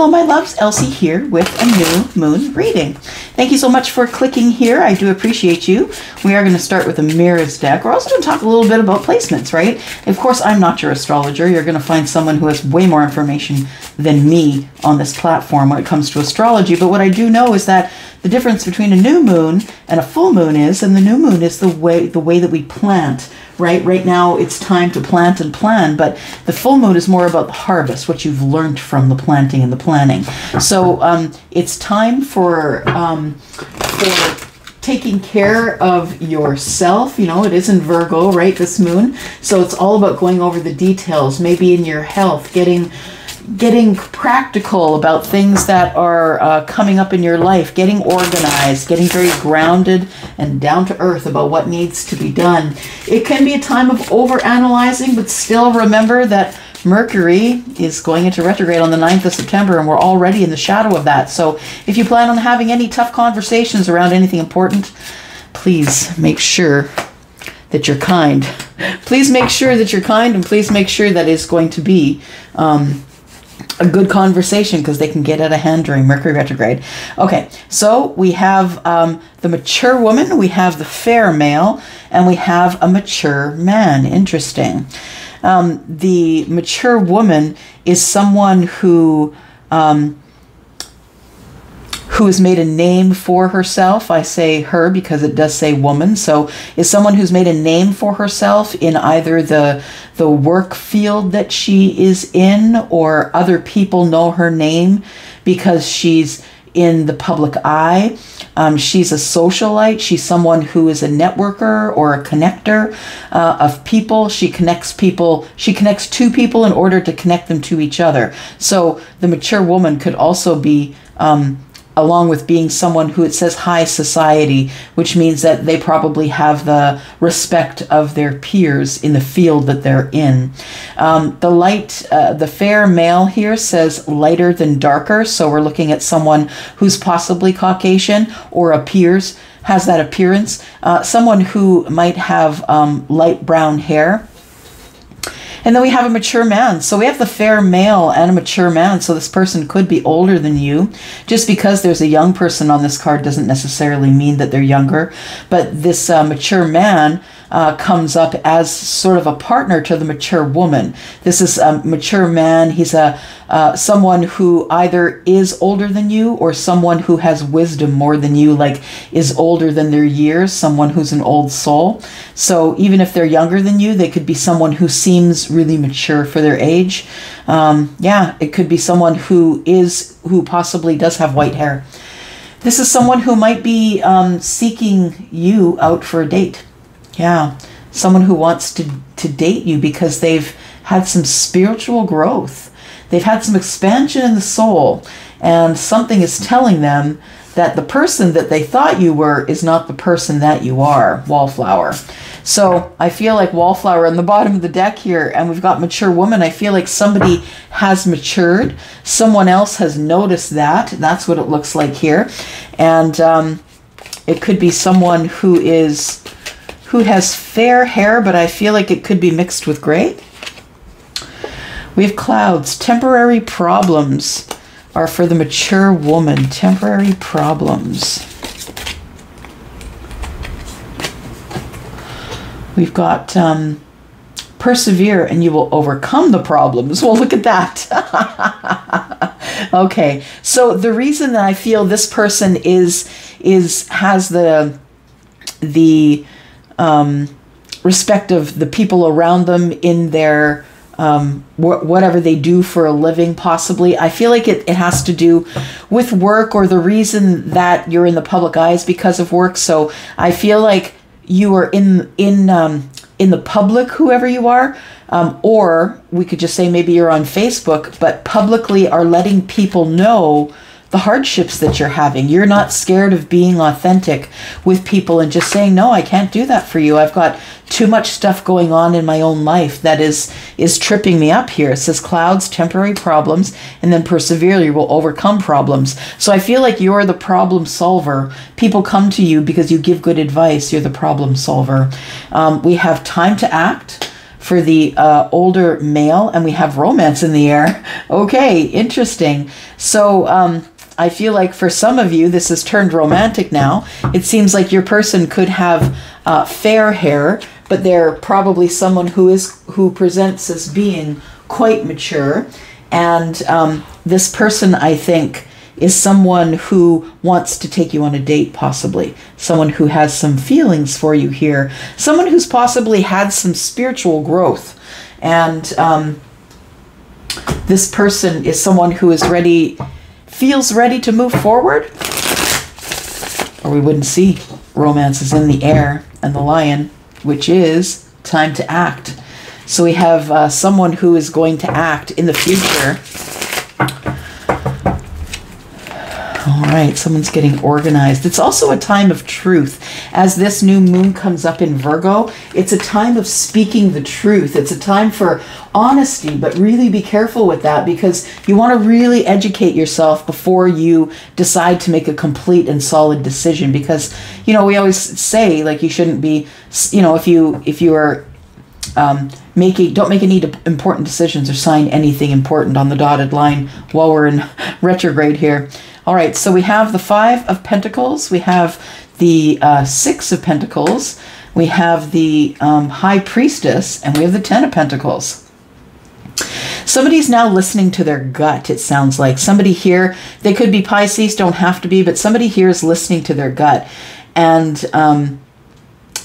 Hello, my loves. Elsie here with a new moon reading. Thank you so much for clicking here. I do appreciate you. We are going to start with a mirrors deck. We're also going to talk a little bit about placements, right? Of course, I'm not your astrologer. You're going to find someone who has way more information than me on this platform when it comes to astrology. But what I do know is that the difference between a new moon and a full moon is, and the new moon is the way that we plant, right? Right now it's time to plant and plan, but the full moon is more about the harvest, what you've learned from the planting and the planning. So it's time for taking care of yourself. You know, it is in Virgo, right, this moon. So it's all about going over the details, maybe in your health, getting practical about things that are coming up in your life, getting organized, getting very grounded and down to earth about what needs to be done. It can be a time of overanalyzing, but still remember that Mercury is going into retrograde on the 9th of September, and we're already in the shadow of that. So if you plan on having any tough conversations around anything important, please make sure that you're kind. Please make sure that you're kind, and please make sure that it's going to be a good conversation, because they can get out of hand during Mercury retrograde. Okay, so we have the mature woman, we have the fair male, and we have a mature man. Interesting. The mature woman is someone who has made a name for herself. I say her because it does say woman. So is someone who's made a name for herself in either the work field that she is in, or other people know her name because she's in the public eye. She's a socialite. She's someone who is a networker or a connector of people. She connects people. She connects two people in order to connect them to each other. So the mature woman could also be along with being someone who, it says high society, which means that they probably have the respect of their peers in the field that they're in. The fair male here says lighter than darker. So we're looking at someone who's possibly Caucasian or has that appearance. Someone who might have light brown hair. And then we have a mature man. So we have the fair male and a mature man. So this person could be older than you. Just because there's a young person on this card doesn't necessarily mean that they're younger. But this mature man comes up as sort of a partner to the mature woman. This is a mature man. He's someone who either is older than you, or someone who has wisdom more than you, like is older than their years, someone who's an old soul. So even if they're younger than you, they could be someone who seems really mature for their age. Yeah, it could be someone who possibly does have white hair. This is someone who might be seeking you out for a date. Yeah, someone who wants to date you because they've had some spiritual growth. They've had some expansion in the soul, and something is telling them that the person that they thought you were is not the person that you are. Wallflower. So I feel like wallflower on the bottom of the deck here, and we've got mature woman. I feel like somebody has matured. Someone else has noticed that. That's what it looks like here. And it could be someone who has fair hair, but I feel like it could be mixed with gray. We have clouds. Temporary problems are for the mature woman. Temporary problems. We've got persevere and you will overcome the problems. Well, look at that. Okay, so the reason that I feel this person has the respect of the people around them in their whatever they do for a living, possibly. I feel like it has to do with work, or the reason that you're in the public eye is because of work. So I feel like you are in the public, whoever you are, or we could just say maybe you're on Facebook, but publicly are letting people know the hardships that you're having. You're not scared of being authentic with people and just saying, no, I can't do that for you. I've got too much stuff going on in my own life that is tripping me up here. It says clouds, temporary problems, and then persevere, you will overcome problems. So I feel like you're the problem solver. People come to you because you give good advice. You're the problem solver. We have time to act. for the older male, and we have romance in the air. Okay, interesting. So I feel like for some of you, this has turned romantic now. It seems like your person could have fair hair, but they're probably someone who presents as being quite mature. And this person, I think, is someone who wants to take you on a date, possibly. Someone who has some feelings for you here. Someone who's possibly had some spiritual growth. And this person is someone who is ready, feels ready to move forward. Or we wouldn't see romance is in the air and the lion, which is time to act. So we have someone who is going to act in the future. All right, someone's getting organized. It's also a time of truth. As this new moon comes up in Virgo, it's a time of speaking the truth. It's a time for honesty, but really be careful with that, because you want to really educate yourself before you decide to make a complete and solid decision. Because, you know, we always say, like, you shouldn't be, you know, if you are don't make any important decisions or sign anything important on the dotted line while we're in retrograde here. All right, so we have the 5 of Pentacles, we have the 6 of Pentacles, we have the High Priestess, and we have the 10 of Pentacles. Somebody's now listening to their gut, it sounds like. Somebody here, they could be Pisces, don't have to be, but somebody here is listening to their gut. And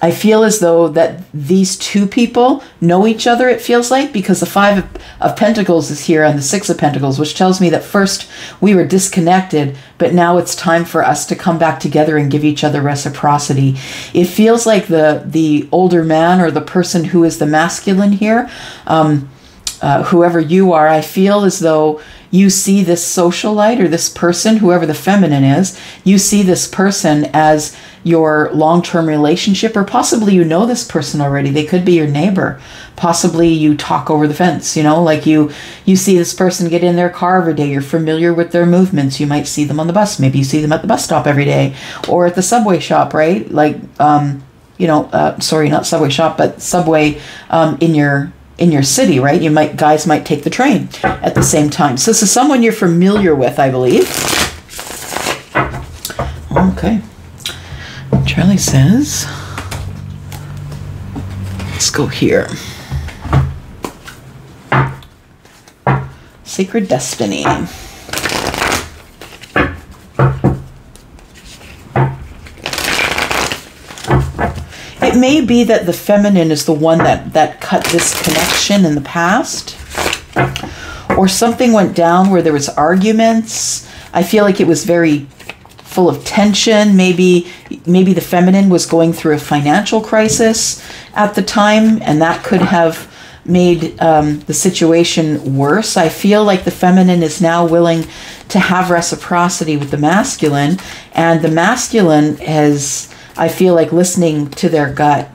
I feel as though that these two people know each other, it feels like, because the 5 of Pentacles is here and the 6 of Pentacles, which tells me that first we were disconnected, but now it's time for us to come back together and give each other reciprocity. It feels like the older man, or the person who is the masculine here, whoever you are, I feel as though you see this socialite, or this person, whoever the feminine is, you see this person as your long-term relationship, or possibly you know this person already. They could be your neighbor. Possibly you talk over the fence, you know, like you see this person get in their car every day. You're familiar with their movements. You might see them on the bus. Maybe you see them at the bus stop every day, or at the subway shop, right? Like, you know, sorry, not subway shop, but subway in your city, right? Guys might take the train at the same time. So this is someone you're familiar with, I believe. Okay. Charlie says, let's go here. Sacred Destiny. It may be that the feminine is the one that cut this connection in the past, or something went down where there was arguments. I feel like it was very full of tension. Maybe the feminine was going through a financial crisis at the time, and that could have made the situation worse. I feel like the feminine is now willing to have reciprocity with the masculine, and the masculine is, I feel like, listening to their gut.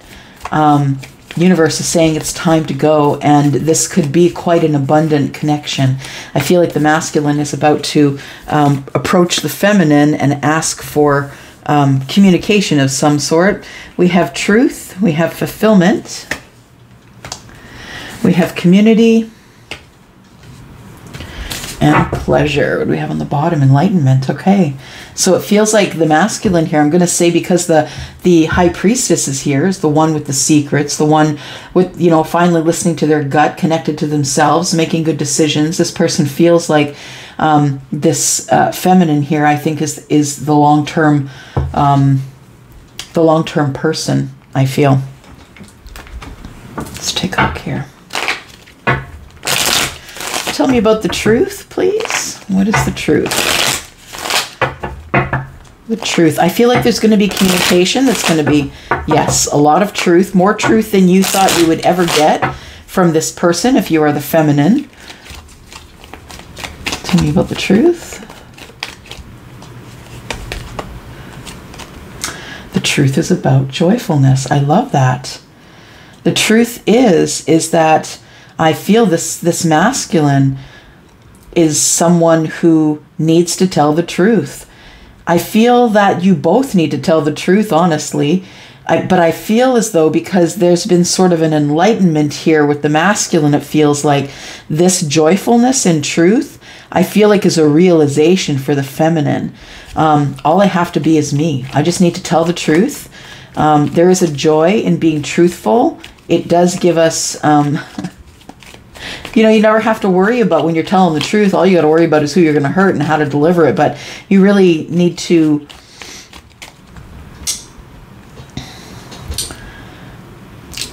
Universe is saying it's time to go, and this could be quite an abundant connection. I feel like the masculine is about to approach the feminine and ask for communication of some sort. We have truth, we have fulfillment, we have community, and pleasure. What do we have on the bottom? Enlightenment. Okay. So it feels like the masculine here, I'm going to say, because the High Priestess is here, is the one with the secrets, the one with, you know, finally listening to their gut, connected to themselves, making good decisions. This person feels like this feminine here, I think, is the long-term person, I feel. Let's take a look here. Tell me about the truth, please. What is the truth? The truth. I feel like there's going to be communication that's going to be, yes, a lot of truth, more truth than you thought you would ever get from this person if you are the feminine. Tell me about the truth. The truth is about joyfulness. I love that. The truth is that I feel this masculine is someone who needs to tell the truth. I feel that you both need to tell the truth, honestly. But I feel as though, because there's been sort of an enlightenment here with the masculine, it feels like this joyfulness in truth, I feel like, is a realization for the feminine. All I have to be is me. I just need to tell the truth. There is a joy in being truthful. It does give us, you know, you never have to worry about when you're telling the truth. All you got to worry about is who you're going to hurt and how to deliver it. But you really need to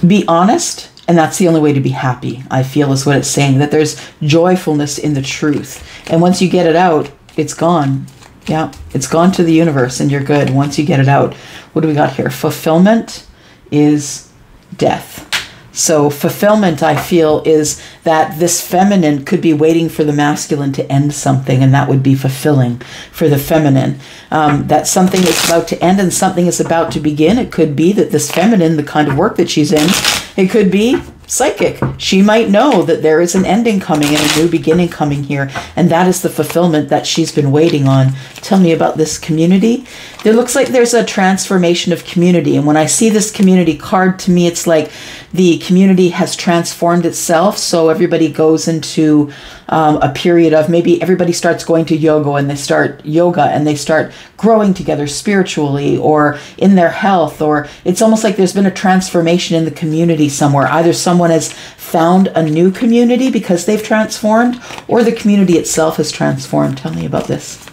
be honest, and that's the only way to be happy, I feel, is what it's saying, that there's joyfulness in the truth. And once you get it out, it's gone. Yeah, it's gone to the universe and you're good once you get it out. What do we got here? Fulfillment is death. So fulfillment, I feel, is that this feminine could be waiting for the masculine to end something, and that would be fulfilling for the feminine. That something is about to end and something is about to begin. It could be that this feminine, the kind of work that she's in, it could be psychic. She might know that there is an ending coming and a new beginning coming here, and that is the fulfillment that she's been waiting on. Tell me about this community. It looks like there's a transformation of community, and when I see this community card, to me it's like the community has transformed itself. So everybody goes into a period of, maybe everybody starts going to yoga and they start growing together spiritually or in their health, or it's almost like there's been a transformation in the community somewhere. Either someone has found a new community because they've transformed, or the community itself has transformed. Tell me about this.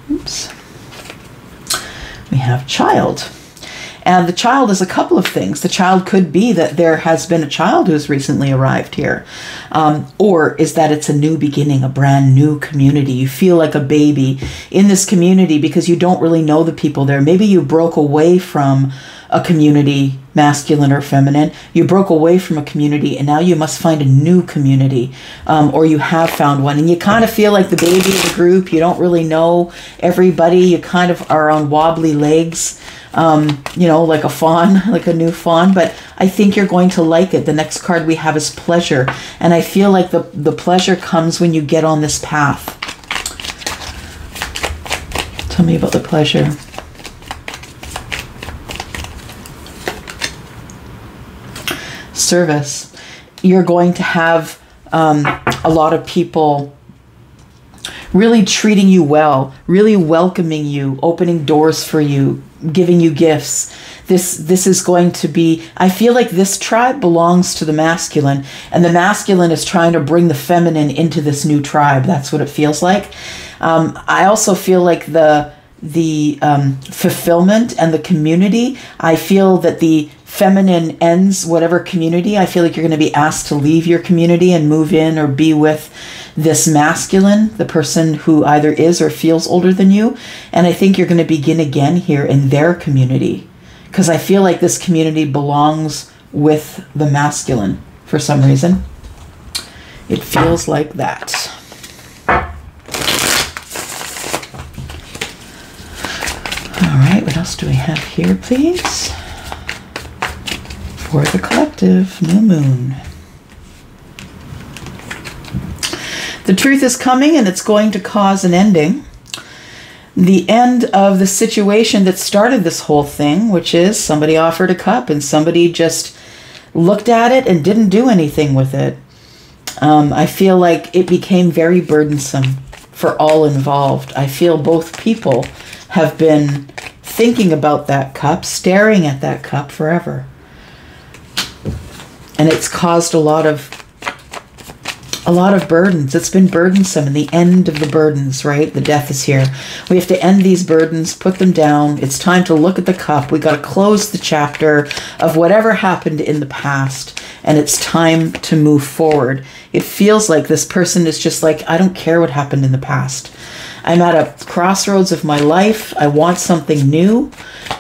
Oops. We have child. And the child is a couple of things. The child could be that there has been a child who's recently arrived here. Or is that it's a new beginning, a brand new community. You feel like a baby in this community because you don't really know the people there. Maybe you broke away from a community, masculine or feminine. You broke away from a community and now you must find a new community, or you have found one. And you kind of feel like the baby of the group. You don't really know everybody. You kind of are on wobbly legs. You know, like a fawn, like a new fawn, but I think you're going to like it. The next card we have is pleasure. And I feel like the pleasure comes when you get on this path. Tell me about the pleasure. Service. You're going to have a lot of people really treating you well, really welcoming you, opening doors for you, giving you gifts. This is going to be, I feel like this tribe belongs to the masculine, and the masculine is trying to bring the feminine into this new tribe. That's what it feels like. I also feel like the fulfillment and the community, I feel that the feminine ends whatever community. I feel like you're going to be asked to leave your community and move in or be with this masculine, the person who either is or feels older than you. And I think you're going to begin again here in their community, because I feel like this community belongs with the masculine for some reason. It feels like that. All right, what else do we have here, please? For the collective, new moon. The truth is coming, and it's going to cause an ending. The end of the situation that started this whole thing, which is somebody offered a cup and somebody just looked at it and didn't do anything with it. I feel like it became very burdensome for all involved. I feel both people have been thinking about that cup, staring at that cup forever. And it's caused a lot of burdens. It's been burdensome, and the end of the burdens, right? The death is here. We have to end these burdens, put them down. It's time to look at the cup. We got to close the chapter of whatever happened in the past, and it's time to move forward. It feels like this person is just like, I don't care what happened in the past. I'm at a crossroads of my life. I want something new,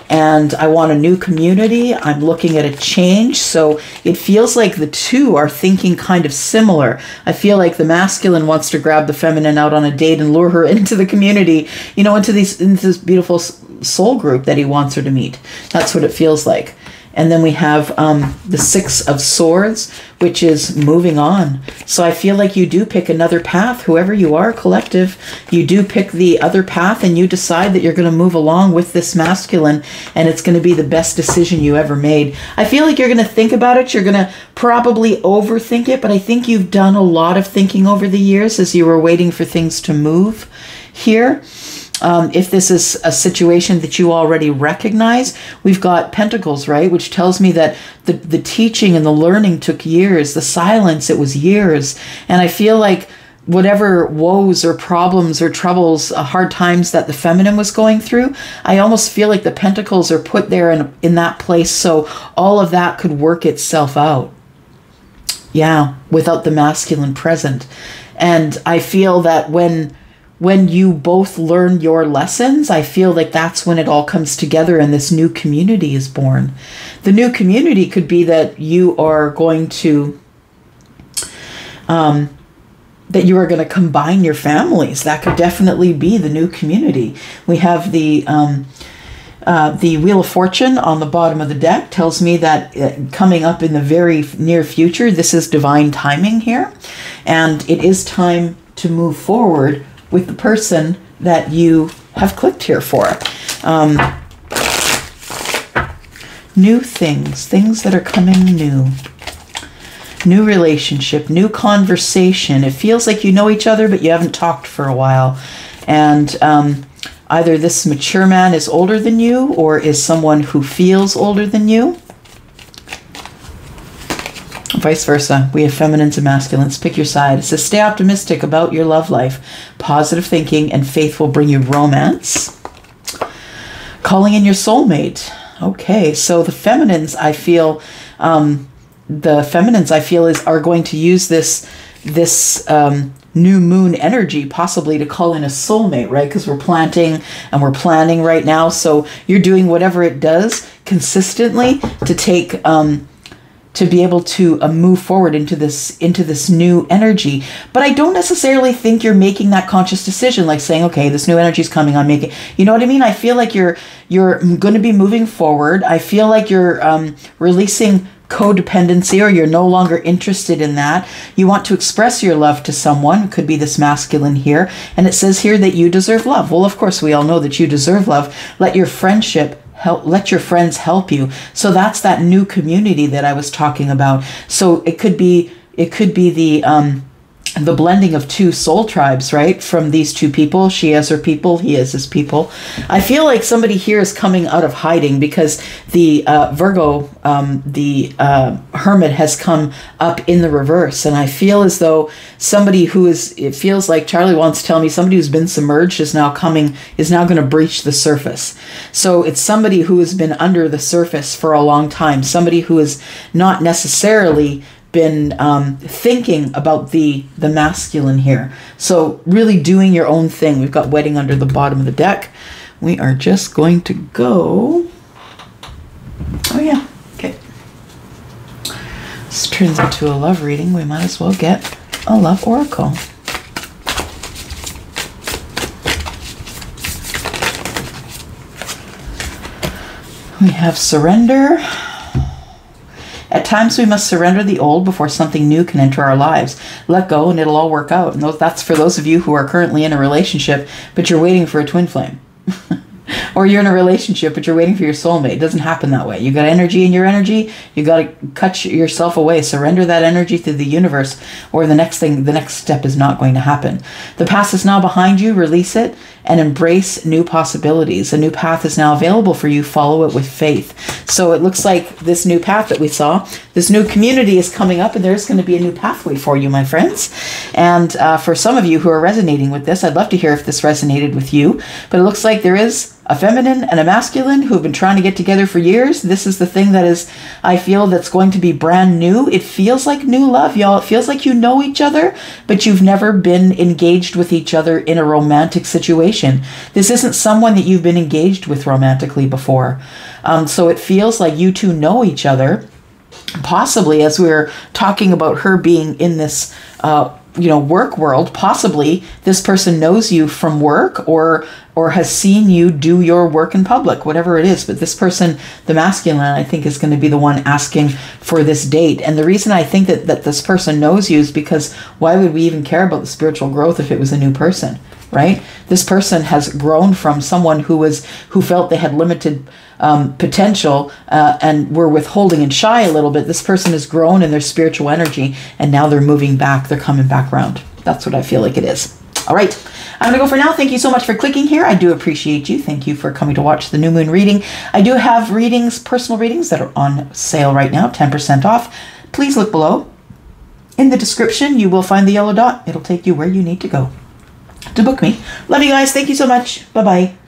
and I want a new community. I'm looking at a change. So it feels like the two are thinking kind of similar. I feel like the masculine wants to grab the feminine out on a date and lure her into the community, you know, into this beautiful soul group that he wants her to meet. That's what it feels like. And then we have the Six of Swords, which is moving on. So I feel like you do pick another path. Whoever you are, collective, you do pick the other path and you decide that you're going to move along with this masculine, and it's going to be the best decision you ever made. I feel like you're going to think about it. You're going to probably overthink it, but I think you've done a lot of thinking over the years as you were waiting for things to move here. If this is a situation that you already recognize, we've got Pentacles, right? Which tells me that the teaching and the learning took years. The silence, it was years. And I feel like whatever woes or problems or troubles, hard times that the feminine was going through, I almost feel like the Pentacles are put there in that place so all of that could work itself out. Yeah, without the masculine present. And I feel that when you both learn your lessons, I feel like that's when it all comes together and this new community is born. The new community could be that you are going to, that you are going to combine your families. That could definitely be the new community. We have the Wheel of Fortune on the bottom of the deck tells me that coming up in the very near future, this is divine timing here. And it is time to move forward with the person that you have clicked here for. New things that are coming new. New relationship, new conversation. It feels like you know each other, but you haven't talked for a while. And either this mature man is older than you or is someone who feels older than you. Vice versa. We have feminines and masculines. Pick your side. It says, stay optimistic about your love life. Positive thinking and faith will bring you romance. Calling in your soulmate. Okay, so the feminines, I feel, are going to use this new moon energy possibly to call in a soulmate, right? Because we're planting and we're planning right now. So you're doing whatever it does consistently to take to be able to move forward into this new energy. But I don't necessarily think you're making that conscious decision, like saying, okay, this new energy is coming, I'm making, you know what I mean? I feel like you're going to be moving forward. I feel like you're releasing codependency, or you're no longer interested in that. You want to express your love to someone. Could be this masculine here. And it says here that you deserve love. Well, of course, we all know that you deserve love. Let your friends help you. So that's that new community that I was talking about. So it could be the blending of two soul tribes, right? From these two people. She has her people, he has his people. I feel like somebody here is coming out of hiding because the Virgo, the Hermit has come up in the reverse. And I feel as though somebody who is, it feels like Charlie wants to tell me, somebody who's been submerged is now going to breach the surface. So it's somebody who has been under the surface for a long time. Somebody who is not necessarily been thinking about the masculine here. So really doing your own thing. We've got wedding under the bottom of the deck. We are just going to go. Oh yeah, okay. This turns into a love reading. We might as well get a love oracle. We have surrender. At times we must surrender the old before something new can enter our lives. Let go and it'll all work out. And that's for those of you who are currently in a relationship, but you're waiting for a twin flame. Or you're in a relationship, but you're waiting for your soulmate. It doesn't happen that way. You got energy in your energy. You got to cut yourself away. Surrender that energy to the universe, or the next step is not going to happen. The past is now behind you. Release it and embrace new possibilities. A new path is now available for you. Follow it with faith. So it looks like this new path that we saw, this new community is coming up, and there's going to be a new pathway for you, my friends. And for some of you who are resonating with this, I'd love to hear if this resonated with you. But it looks like there is a feminine and a masculine who've been trying to get together for years. This is the thing that is, I feel, that's going to be brand new. It feels like new love, y'all. It feels like you know each other, but you've never been engaged with each other in a romantic situation. This isn't someone that you've been engaged with romantically before. So it feels like you two know each other. Possibly, as we were talking about her being in this work world. Possibly this person knows you from work or has seen you do your work in public, whatever it is. But this person, the masculine, I think, is going to be the one asking for this date. And the reason I think that this person knows you is because why would we even care about the spiritual growth if it was a new person, right? This person has grown from someone who felt they had limited potential and were withholding and shy a little bit. This person has grown in their spiritual energy, and now they're moving back. They're coming back around. That's what I feel like it is. All right. I'm going to go for now. Thank you so much for clicking here. I do appreciate you. Thank you for coming to watch the new moon reading. I do have readings, personal readings, that are on sale right now, 10% off. Please look below. In the description, you will find the yellow dot. It'll take you where you need to go to book me. Love you guys. Thank you so much. Bye-bye.